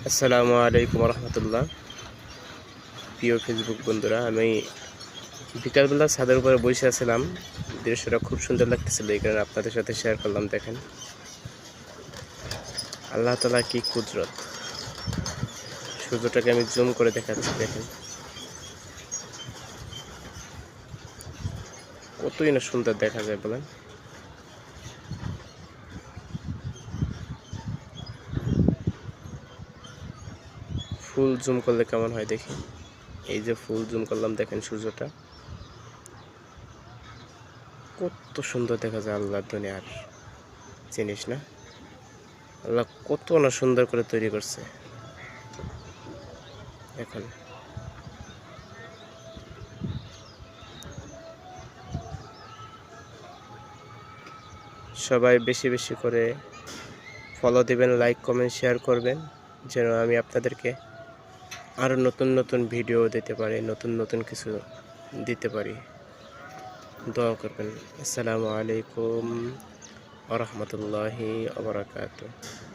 আসসালামু আলাইকুম রহমতুল্লাহ। প্রিয় ফেসবুক বন্ধুরা, আমি বিকালবেলা ছাদের উপরে বসে আছিলাম। দৃশ্যটা খুব সুন্দর লাগতেছিল, এই কারণে আপনাদের সাথে শেয়ার করলাম। দেখেন আল্লাহ তাআলা কি কুদরত। সূর্যটাকে আমি জুম করে দেখাচ্ছি। দেখেন কতই না সুন্দর দেখা যায় বলেন। ফুল জুম করলে কেমন হয় দেখি। এই যে ফুল জুম করলাম, দেখেন সূর্যটা কত সুন্দর দেখা যায়। আল্লাহর দুনিয়ার জিনিস না, আল্লাহ কত না সুন্দর করে তৈরি করছে। এখন সবাই বেশি বেশি করে ফলো দিবেন, লাইক কমেন্ট শেয়ার করবেন, যেন আমি আপনাদেরকে আরও নতুন নতুন ভিডিও দিতে পারি, নতুন নতুন কিছু দিতে পারি। দোয়া করবেন। আসসালামু আলাইকুম ওয়া রাহমাতুল্লাহি ওয়া বারাকাতুহু।